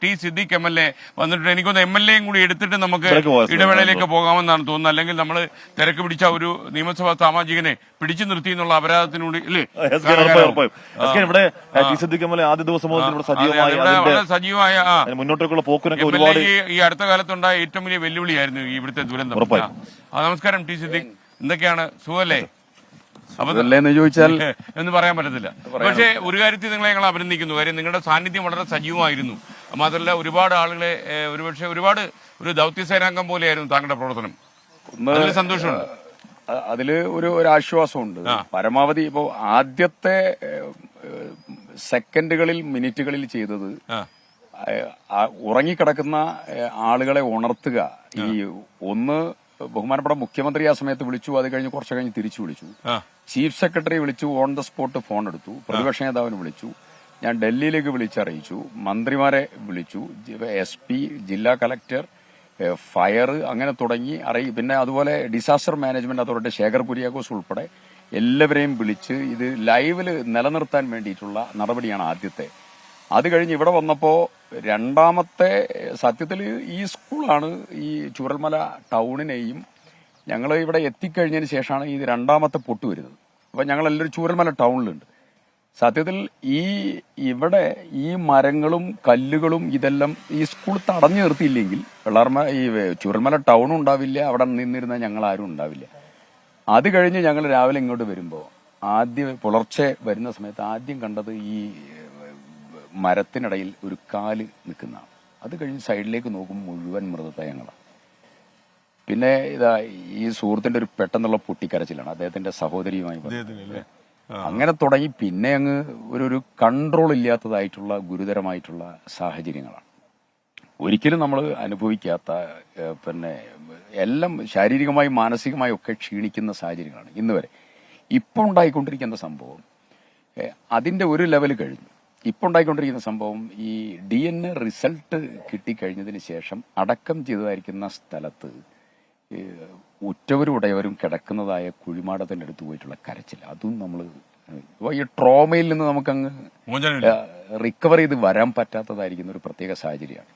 T Siddique MLA വന്നിട്ടുണ്ട്. എനിക്കൊന്ന് MLAയും കൂടി എടുത്തിട്ട് നമുക്ക് ഇടവേളയിലേക്ക് പോകാമെന്നാണ് തോന്നുന്നത്. അല്ലെങ്കിൽ നമ്മൾ തിരക്ക് പിടിച്ച ഒരു നിയമസഭാ സാമാജികനെ പിടിച്ചു നിർത്തി എന്നുള്ള അപരാധത്തിനൂടി അല്ലേ ഇവിടെ ആദ്യ ദിവസം സജീവമായ മുന്നോട്ടേക്കുള്ള പോക്കിനൊക്കെ ഒരുപാട് ഈ അടുത്ത കാലത്തുണ്ടായ ഏറ്റവും വലിയ വെല്ലുവിളിയായിരുന്നു ഇവിടുത്തെ ദുരന്തം. നമസ്കാരം ടി സിദ്ദിഖ്, എന്തൊക്കെയാണ്, സുഖല്ലേ? എന്ന് ചോദിച്ചാൽ എന്ന് പറയാൻ പറ്റത്തില്ല. പക്ഷേ ഒരു കാര്യത്തിൽ നിങ്ങളെ ഞങ്ങൾ അഭിനന്ദിക്കുന്നു. കാര്യം നിങ്ങളുടെ സാന്നിധ്യം വളരെ സജീവമായിരുന്നു. മാത്രമല്ല ഒരുപാട് ആളുകളെ ഒരുപക്ഷെ ഒരുപാട് ഒരു ദൗത്യസേനാംഗം പോലെയായിരുന്നു താങ്കളുടെ പ്രവർത്തനം. അതിൽ സന്തോഷമുണ്ട്. അതില് ഒരു ആശ്വാസമുണ്ട്. പരമാവധി ഇപ്പോ ആദ്യത്തെ സെക്കൻഡുകളിൽ മിനിറ്റുകളിൽ ചെയ്തത് ഉറങ്ങിക്കിടക്കുന്ന ആളുകളെ ഉണർത്തുക. ഈ ഒന്ന് ബഹുമാനപ്പെട്ട മുഖ്യമന്ത്രി ആ സമയത്ത് വിളിച്ചു, അത് കഴിഞ്ഞ് കുറച്ച് കഴിഞ്ഞ് തിരിച്ചു വിളിച്ചു. ചീഫ് സെക്രട്ടറി വിളിച്ചു, ഓൺ ദ സ്പോട്ട് ഫോൺ എടുത്തു. പ്രതിപക്ഷ നേതാവിന് വിളിച്ചു, ഞാൻ ഡൽഹിയിലേക്ക് വിളിച്ചറിയിച്ചു, മന്ത്രിമാരെ വിളിച്ചു, SP, ജില്ലാ കലക്ടർ, ഫയർ, അങ്ങനെ തുടങ്ങി പിന്നെ അതുപോലെ disaster management authority Shekhar Kuriakose ഉൾപ്പെടെ എല്ലാവരെയും വിളിച്ച് ഇത് ലൈവില് നിലനിർത്താൻ വേണ്ടിയിട്ടുള്ള നടപടിയാണ് ആദ്യത്തെ. അത് കഴിഞ്ഞ് ഇവിടെ വന്നപ്പോ രണ്ടാമത്തെ സത്യത്തിൽ ഈ സ്കൂളാണ് ഈ ചൂരൽമല ടൗണിനെയും ഞങ്ങൾ ഇവിടെ എത്തിക്കഴിഞ്ഞതിന് ശേഷമാണ് ഈ രണ്ടാമത്തെ പൊട്ട് വരുന്നത്. അപ്പൊ ഞങ്ങളെല്ലാവരും ചൂരൽമല ടൗണിലുണ്ട്. സത്യത്തിൽ ഇവിടെ ഈ മരങ്ങളും കല്ലുകളും ഇതെല്ലാം ഈ സ്കൂൾ തടഞ്ഞു നിർത്തിയില്ലെങ്കിൽ ഈ ചൂരൽമല ടൗണും ഉണ്ടാവില്ല, അവിടെ നിന്നിരുന്ന ഞങ്ങൾ ആരും ഉണ്ടാവില്ല. അത് കഴിഞ്ഞ് ഞങ്ങൾ രാവിലെ ഇങ്ങോട്ട് വരുമ്പോൾ പുലർച്ചെ വരുന്ന സമയത്ത് ആദ്യം കണ്ടത് ഈ മരത്തിനിടയിൽ ഒരു കാല് നിൽക്കുന്നതാണ്. അത് കഴിഞ്ഞ് സൈഡിലേക്ക് നോക്കും മുഴുവൻ മൃതദേഹങ്ങളാണ്. പിന്നെ ഈ സുഹൃത്തിന്റെ ഒരു പെട്ടെന്നുള്ള പൊട്ടിക്കരച്ചിലാണ് അദ്ദേഹത്തിന്റെ സഹോദരിയുമായി. അങ്ങനെ തുടങ്ങി പിന്നെ അങ്ങ് ഒരു കൺട്രോൾ ഇല്ലാത്തതായിട്ടുള്ള ഗുരുതരമായിട്ടുള്ള സാഹചര്യങ്ങളാണ്. ഒരിക്കലും നമ്മൾ അനുഭവിക്കാത്ത പിന്നെ എല്ലാം ശാരീരികമായും മാനസികമായും ഒക്കെ ക്ഷീണിക്കുന്ന സാഹചര്യങ്ങളാണ് ഇന്ന് വരെ. ഇപ്പൊ ഉണ്ടായിക്കൊണ്ടിരിക്കുന്ന സംഭവം അതിന്റെ ഒരു ലെവൽ കഴിഞ്ഞു. ഇപ്പൊ ഉണ്ടായിക്കൊണ്ടിരിക്കുന്ന സംഭവം ഈ DNA റിസൾട്ട് കിട്ടിക്കഴിഞ്ഞതിന് ശേഷം അടക്കം ചെയ്തതായിരിക്കുന്ന സ്ഥലത്ത് ഉറ്റവരും ഉടയവരും കിടക്കുന്നതായ കുഴിമാടത്തിന്റെ അടുത്ത് പോയിട്ടുള്ള കരച്ചിൽ, അതും നമ്മൾ ഈ ട്രോമയിൽ നിന്ന് നമുക്കങ്ങ് റിക്കവർ ചെയ്ത് വരാൻ പറ്റാത്തതായിരിക്കുന്ന ഒരു പ്രത്യേക സാഹചര്യമാണ്.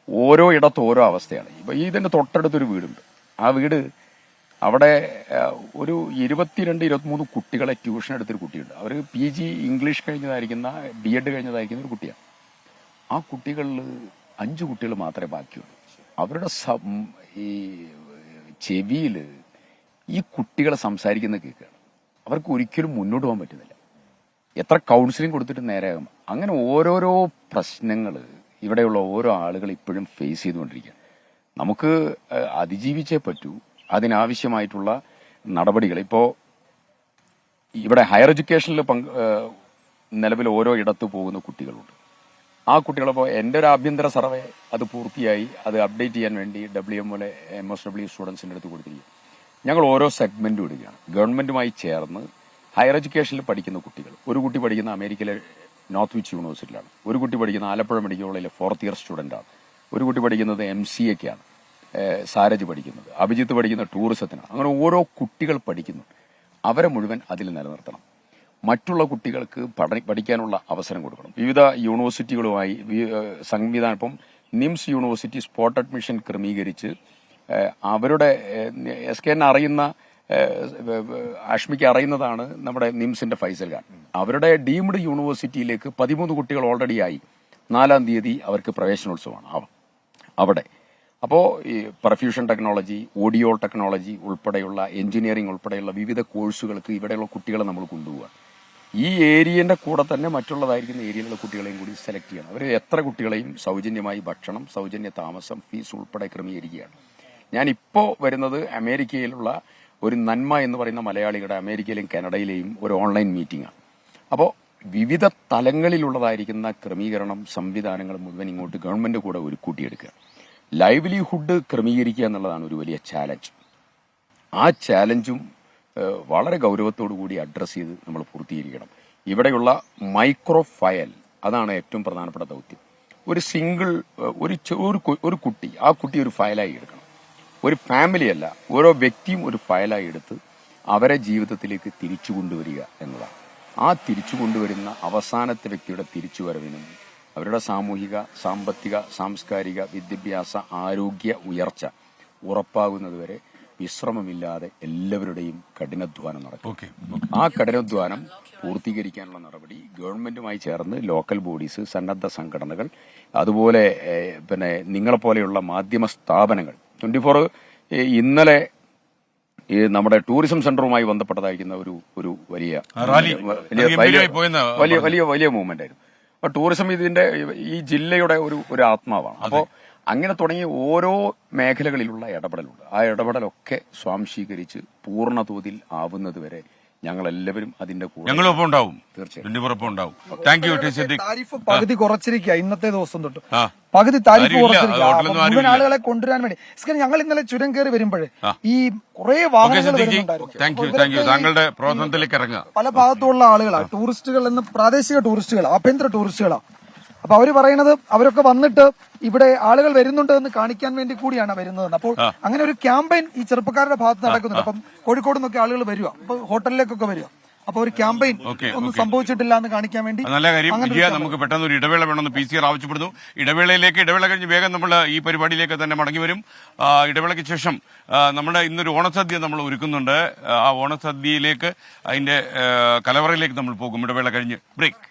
ഓരോ ഇടത്തും ഓരോ അവസ്ഥയാണ്. ഇപ്പൊ ഇതിന്റെ തൊട്ടടുത്തൊരു വീടുണ്ട്. ആ വീട് അവിടെ ഒരു 22-23 കുട്ടികളെ ട്യൂഷൻ എടുത്തൊരു കുട്ടിയുണ്ട്. അവർ PG ഇംഗ്ലീഷ് കഴിഞ്ഞതായിരിക്കുന്ന B.Ed കഴിഞ്ഞതായിരിക്കുന്ന ഒരു കുട്ടിയാണ്. ആ കുട്ടികളിൽ 5 കുട്ടികൾ മാത്രമേ ബാക്കിയുള്ളൂ. അവരുടെ ഈ ചെവിയിൽ ഈ കുട്ടികളെ സംസാരിക്കുന്നത് കേൾക്കുകയാണ്. അവർക്ക് ഒരിക്കലും മുന്നോട്ട് പോകാൻ പറ്റുന്നില്ല. എത്ര കൗൺസിലിംഗ് കൊടുത്തിട്ട് നേരെയാകും. അങ്ങനെ ഓരോരോ പ്രശ്നങ്ങൾ ഇവിടെയുള്ള ഓരോ ആളുകൾ ഇപ്പോഴും ഫേസ് ചെയ്തുകൊണ്ടിരിക്കുക. നമുക്ക് അതിജീവിച്ചേ പറ്റൂ. അതിനാവശ്യമായിട്ടുള്ള നടപടികൾ ഇപ്പോൾ ഇവിടെ ഹയർ എഡ്യൂക്കേഷനിൽ നിലവിൽ ഓരോ ഇടത്ത് പോകുന്ന കുട്ടികളുണ്ട്. ആ കുട്ടികളിപ്പോൾ എൻ്റെ ഒരു ആഭ്യന്തര സർവേ അത് പൂർത്തിയായി, അത് അപ്ഡേറ്റ് ചെയ്യാൻ വേണ്ടി WMO MSW സ്റ്റുഡൻസിൻ്റെ അടുത്ത് കൊടുത്തിരിക്കുക. ഞങ്ങൾ ഓരോ സെഗ്മെന്റും ഇടുകയാണ്. ഗവൺമെന്റുമായി ചേർന്ന് ഹയർ എഡ്യൂക്കേഷനിൽ പഠിക്കുന്ന കുട്ടികൾ, ഒരു കുട്ടി പഠിക്കുന്ന അമേരിക്കയിലെ നോർത്ത് വിച്ച് യൂണിവേഴ്സിറ്റിയിലാണ്, ഒരു കുട്ടി പഠിക്കുന്ന ആലപ്പുഴ മെഡിക്കൽ കോളേജിലെ 4th ഇയർ സ്റ്റുഡൻ്റാണ്, ഒരു കുട്ടി പഠിക്കുന്നത് MCAക്കാണ്, സാരജ് പഠിക്കുന്നത്, അഭിജിത്ത് പഠിക്കുന്ന ടൂറിസത്തിനാണ്. അങ്ങനെ ഓരോ കുട്ടികൾ പഠിക്കുന്നു. അവരെ മുഴുവൻ അതിൽ നിലനിർത്തണം. മറ്റുള്ള കുട്ടികൾക്ക് പഠിക്കാനുള്ള അവസരം കൊടുക്കണം. വിവിധ യൂണിവേഴ്സിറ്റികളുമായി സംവിധാനം, ഇപ്പം നിംസ് യൂണിവേഴ്സിറ്റി സ്പോട്ട് അഡ്മിഷൻ ക്രമീകരിച്ച് അവരുടെ SKN അറിയുന്ന അഷ്മിക്ക് അറിയുന്നതാണ് നമ്മുടെ നിംസിന്റെ ഫൈസൽ ഖാൻ. അവരുടെ ഡീംഡ് യൂണിവേഴ്സിറ്റിയിലേക്ക് 13 കുട്ടികൾ ഓൾറെഡി ആയി. 4-ാം തീയതി അവർക്ക് പ്രവേശനോത്സവമാണ് അവിടെ. അപ്പോൾ ഈ പെർഫ്യൂഷൻ ടെക്നോളജി, ഓഡിയോ ടെക്നോളജി ഉൾപ്പെടെയുള്ള എഞ്ചിനീയറിംഗ് ഉൾപ്പെടെയുള്ള വിവിധ കോഴ്സുകൾക്ക് ഇവിടെയുള്ള കുട്ടികളെ നമ്മൾ കൊണ്ടുപോകുക. ഈ ഏരിയന്റെ കൂടെ തന്നെ മറ്റുള്ളതായിരിക്കുന്ന ഏരിയയിലുള്ള കുട്ടികളെയും കൂടി സെലക്ട് ചെയ്യണം. അവർ എത്ര കുട്ടികളെയും സൗജന്യമായി ഭക്ഷണം, സൗജന്യ താമസം, ഫീസ് ഉൾപ്പെടെ ക്രമീകരിക്കുകയാണ്. ഞാനിപ്പോൾ വരുന്നത് അമേരിക്കയിലുള്ള ഒരു നന്മ എന്ന് പറയുന്ന മലയാളികളുടെ അമേരിക്കയിലെയും കാനഡയിലെയും ഒരു ഓൺലൈൻ മീറ്റിംഗാണ്. അപ്പോൾ വിവിധ തലങ്ങളിലുള്ളതായിരിക്കുന്ന ക്രമീകരണം, സംവിധാനങ്ങൾ മുഴുവൻ ഇങ്ങോട്ട് ഗവൺമെന്റ് കൂടെ ഒരു കൂട്ടിയെടുക്കുക. ലൈവ്ലിഹുഡ് ക്രമീകരിക്കുക എന്നുള്ളതാണ് ഒരു വലിയ ചാലഞ്ച്. ആ ചാലഞ്ചും വളരെ ഗൗരവത്തോടു കൂടി അഡ്രസ്സ് ചെയ്ത് നമ്മൾ പൂർത്തീകരിക്കണം. ഇവിടെയുള്ള മൈക്രോ ഫയൽ, അതാണ് ഏറ്റവും പ്രധാനപ്പെട്ട ദൗത്യം. ഒരു സിംഗിൾ ഒരു കുട്ടി, ആ കുട്ടി ഒരു ഫയലായി എടുക്കണം. ഒരു ഫാമിലി അല്ല, ഓരോ വ്യക്തിയും ഒരു ഫയലായി എടുത്ത് അവരെ ജീവിതത്തിലേക്ക് തിരിച്ചു കൊണ്ടുവരിക എന്നതാണ്. ആ തിരിച്ചു കൊണ്ടുവരുന്ന അവസാനത്തെ വ്യക്തിയുടെ തിരിച്ചുവരവിനും അവരുടെ സാമൂഹിക, സാമ്പത്തിക, സാംസ്കാരിക, വിദ്യാഭ്യാസ, ആരോഗ്യ ഉയർച്ച ഉറപ്പാകുന്നതുവരെ വിശ്രമമില്ലാതെ എല്ലാവരുടെയും കഠിനാധ്വാനം നടക്കും. ആ കഠിനാധ്വാനം പൂർത്തീകരിക്കാനുള്ള നടപടി ഗവൺമെന്റുമായി ചേർന്ന് ലോക്കൽ ബോഡീസ്, സന്നദ്ധ സംഘടനകൾ, അതുപോലെ പിന്നെ നിങ്ങളെപ്പോലെയുള്ള മാധ്യമ സ്ഥാപനങ്ങൾ 24 ഇന്നലെ നമ്മുടെ ടൂറിസം സെന്ററുമായി ബന്ധപ്പെട്ടതായിരിക്കുന്ന ഒരു വലിയ മൂവ്മെന്റ് ആയിരുന്നു. അപ്പൊ ടൂറിസം ഇതിന്റെ ഈ ജില്ലയുടെ ഒരു ആത്മാവാണ്. അപ്പോൾ അങ്ങനെ തുടങ്ങി ഓരോ മേഖലകളിലുള്ള ഇടപെടലുണ്ട്. ആ ഇടപെടലൊക്കെ സ്വാംശീകരിച്ച് പൂർണ്ണ തോതിൽ ആവുന്നത് വരെ ഞങ്ങളെല്ലാവരും അതിന്റെ കൂടെ ഞങ്ങളൊപ്പം ഉണ്ടാവും. തീർച്ചയായും. Thank you. താരിഫ് പകുതി കുറച്ചിരിക്കുക ഇന്നത്തെ ദിവസം തൊട്ട്. പകുതി താരിഫ് കുറച്ചിരിക്കുക മുഴുവൻ ആളുകളെ കൊണ്ടുവരാൻ വേണ്ടി. ഞങ്ങൾ ഇന്നലെ ചുരം കയറി വരുമ്പോഴേ ഈ കുറെ വാഹനങ്ങൾ വരുന്നുണ്ടായിരുന്നു. താങ്കളുടെ പ്രവർത്തനത്തിലേക്ക് ഇറങ്ങുക. പല ഭാഗത്തുള്ള ആളുകളാണ്, ടൂറിസ്റ്റുകൾ എന്ന് പ്രാദേശിക ടൂറിസ്റ്റുകൾ, ആഭ്യന്തര ടൂറിസ്റ്റുകളാണ്. അപ്പൊ അവര് പറയുന്നത് അവരൊക്കെ വന്നിട്ട് ഇവിടെ ആളുകൾ വരുന്നുണ്ട് എന്ന് കാണിക്കാൻ വേണ്ടി കൂടിയാണ് വരുന്നതെന്ന്. അപ്പോൾ അങ്ങനെ ഒരു ക്യാമ്പയിൻ ഈ ചെറുപ്പക്കാരുടെ ഭാഗത്ത് നടക്കുന്നുണ്ട്. അപ്പം കോഴിക്കോട് നിന്നൊക്കെ ആളുകൾ വരിക, അപ്പൊ ഹോട്ടലിലേക്കൊക്കെ വരിക. അപ്പൊ ഒരു ക്യാമ്പയിൻ ഒന്നും സംഭവിച്ചിട്ടില്ല എന്ന് കാണിക്കാൻ വേണ്ടി. നല്ല കാര്യം. നമുക്ക് പെട്ടെന്ന് ഒരു ഇടവേള വേണമെന്ന് PCR ആവശ്യപ്പെടുന്നു. ഇടവേള കഴിഞ്ഞ് വേഗം നമ്മൾ ഈ പരിപാടിയിലേക്ക് തന്നെ മടങ്ങി വരും. ഇടവേളയ്ക്ക് ശേഷം നമ്മുടെ ഇന്നൊരു ഓണസദ്യ നമ്മൾ ഒരുക്കുന്നുണ്ട്. ആ ഓണസദ്യയിലേക്ക്, അതിന്റെ കലവറയിലേക്ക് നമ്മൾ പോകും. ഇടവേള കഴിഞ്ഞ് ബ്രേക്ക്.